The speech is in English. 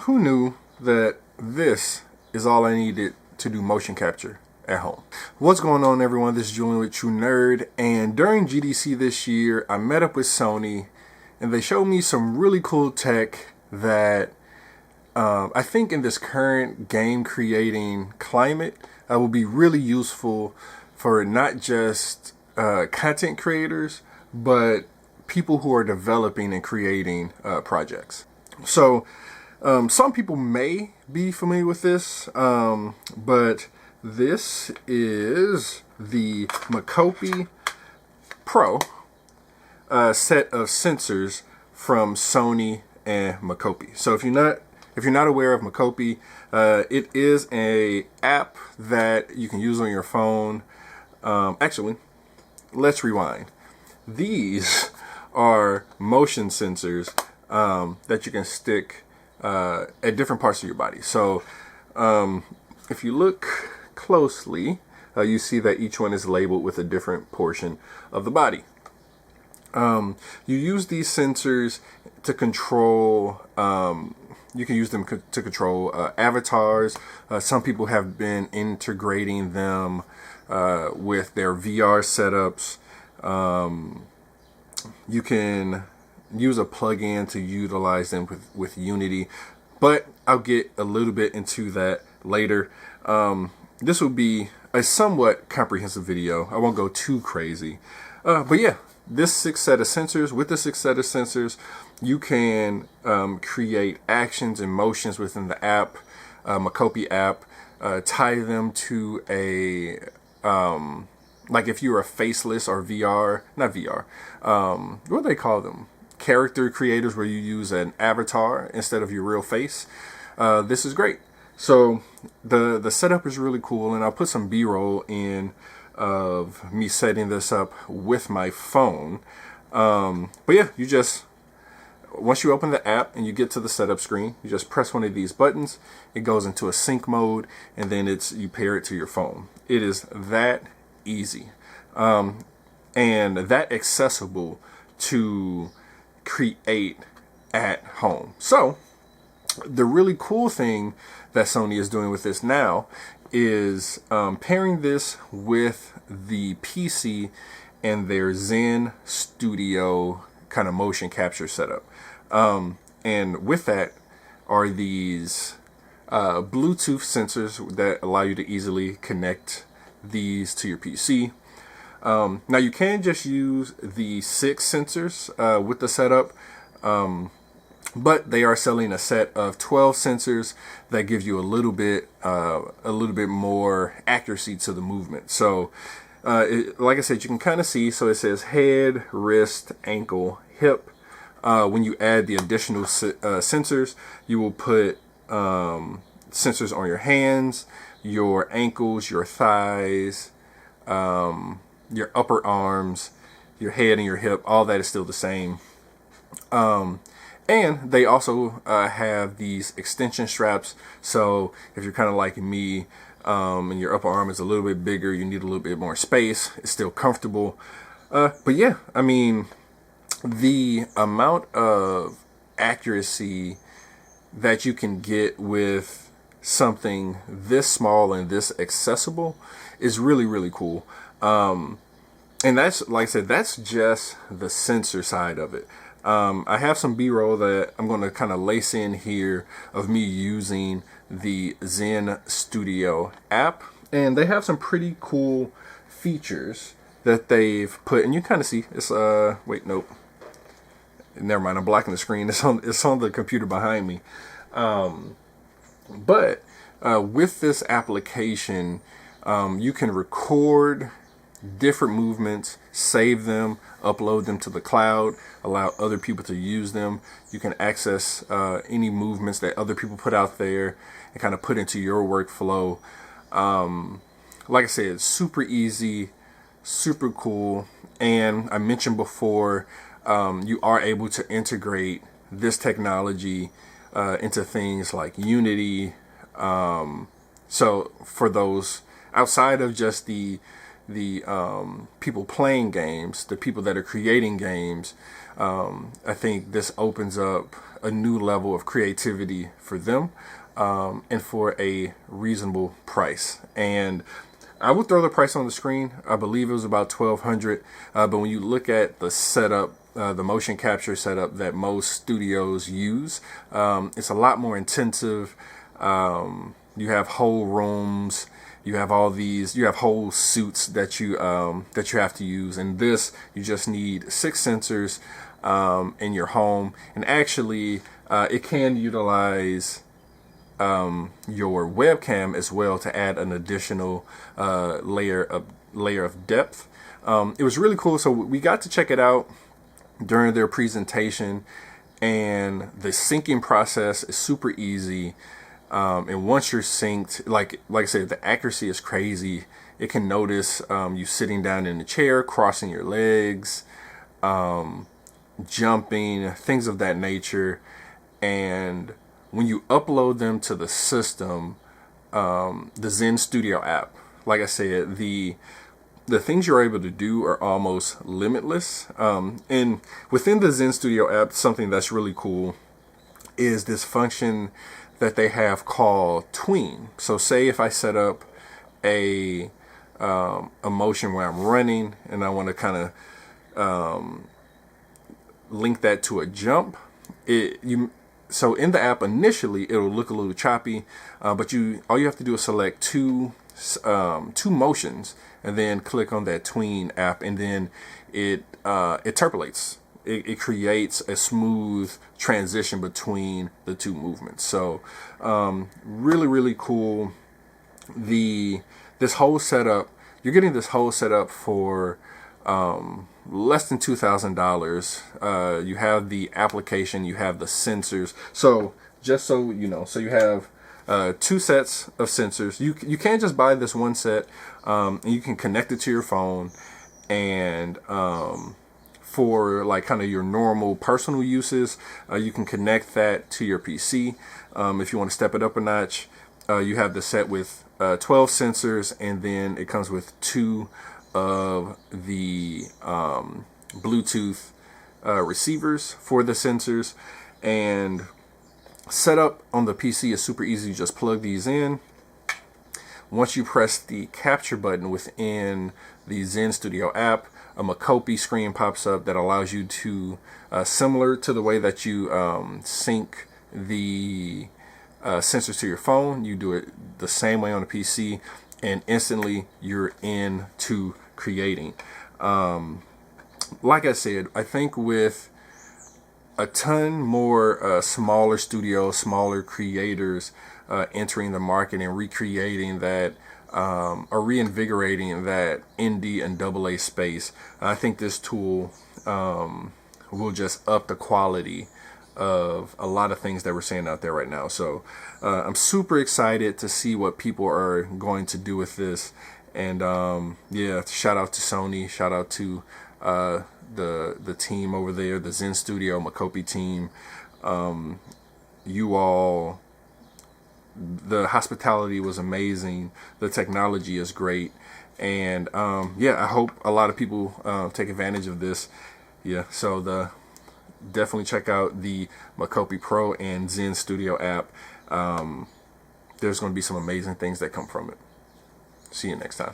Who knew that this is all I needed to do motion capture at home? What's going on, everyone? This is Julian with True Nerd, and during GDC this year I met up with Sony and they showed me some really cool tech that I think in this current game creating climate will be really useful for not just content creators but people who are developing and creating projects. So some people may be familiar with this, but this is the Mocopi Pro set of sensors from Sony and Mocopi. So if you're not aware of Mocopi, it is a app that you can use on your phone. Actually, let's rewind. These are motion sensors that you can stick at different parts of your body. So if you look closely, you see that each one is labeled with a different portion of the body. You use these sensors to control, you can use them to control avatars. Some people have been integrating them with their VR setups. You can use a plug-in to utilize them with Unity, but I'll get a little bit into that later. This will be a somewhat comprehensive video. I won't go too crazy, but yeah, this 6 set of sensors, with the 6 set of sensors, you can create actions and motions within the app, Mocopi app, tie them to a like if you're a faceless or not VR, what do they call them? Character creators, where you use an avatar instead of your real face. This is great. So the setup is really cool, and I'll put some B-roll in of me setting this up with my phone. But yeah, once you open the app and you get to the setup screen, you just press one of these buttons. It goes into a sync mode, and then you pair it to your phone. It is that easy, and that accessible to create at home. So the really cool thing that Sony is doing with this now is pairing this with the PC and their Zen Studio kind of motion capture setup. And with that are these Bluetooth sensors that allow you to easily connect these to your PC. Now you can just use the 6 sensors with the setup, but they are selling a set of 12 sensors that gives you a little bit more accuracy to the movement. So like I said, you can kind of see, so it says head, wrist, ankle, hip. When you add the additional sensors, you will put sensors on your hands, your ankles, your thighs, your upper arms, your head and your hip. All that is still the same. And they also have these extension straps. So if you're kind of like me, and your upper arm is a little bit bigger, you need a little bit more space, it's still comfortable. But yeah, I mean, the amount of accuracy that you can get with something this small and this accessible is really, really cool. And that's, like I said, that's just the sensor side of it. I have some B-roll that I'm going to kind of lace in here of me using the Zen Studio app, and they have some pretty cool features that they've put, and you kind of see it's wait, nope, never mind, I'm blocking the screen. It's on the computer behind me. But with this application, you can record different movements, save them, upload them to the cloud, allow other people to use them. You can access any movements that other people put out there and kind of put into your workflow. Like I said, it's super easy, super cool. And I mentioned before, you are able to integrate this technology into things like Unity. So for those outside of just the the people playing games, the people that are creating games. I think this opens up a new level of creativity for them, and for a reasonable price. And I would throw the price on the screen. I believe it was about $1,200. But when you look at the setup, the motion capture setup that most studios use, it's a lot more intensive. You have whole rooms. You have all these. You have whole suits that you have to use. And this, you just need 6 sensors in your home. And actually, it can utilize your webcam as well to add an additional layer of depth. It was really cool. So we got to check it out during their presentation, and the syncing process is super easy. And once you're synced, like I said, the accuracy is crazy. It can notice you sitting down in the chair, crossing your legs, jumping, things of that nature. And when you upload them to the system, the Zen Studio app, like I said, the things you're able to do are almost limitless. And within the Zen Studio app, something that's really cool is this function that they have called tween. So say if I set up a motion where I'm running and I want to kind of link that to a jump, so in the app initially it'll look a little choppy, but all you have to do is select two motions and then click on that tween app, and then it interpolates. It creates a smooth transition between the two movements. So really cool. This whole setup, you're getting this whole setup for less than $2,000. You have the application, you have the sensors. So just so you know, so you have 2 sets of sensors. You can't just buy this one set, and you can connect it to your phone, and for like kind of your normal personal uses, you can connect that to your PC. If you want to step it up a notch, you have the set with 12 sensors, and then it comes with 2 of the Bluetooth receivers for the sensors. And setup on the PC is super easy. You just plug these in. Once you press the capture button within the Zen Studio app, a Mocopi screen pops up that allows you to, similar to the way that you sync the sensors to your phone, you do it the same way on the PC, and instantly you're into creating. Like I said, I think with a ton more smaller studios, smaller creators entering the market and recreating that, or reinvigorating that indie and AA space, I think this tool will just up the quality of a lot of things that we're seeing out there right now. So I'm super excited to see what people are going to do with this. And yeah, shout out to Sony, shout out to the team over there, the Zen Studio Mocopi team. You all, the hospitality was amazing, the technology is great, and yeah, I hope a lot of people take advantage of this. Yeah, so definitely check out the Mocopi Pro and Zen Studio app. There's going to be some amazing things that come from it. See you next time.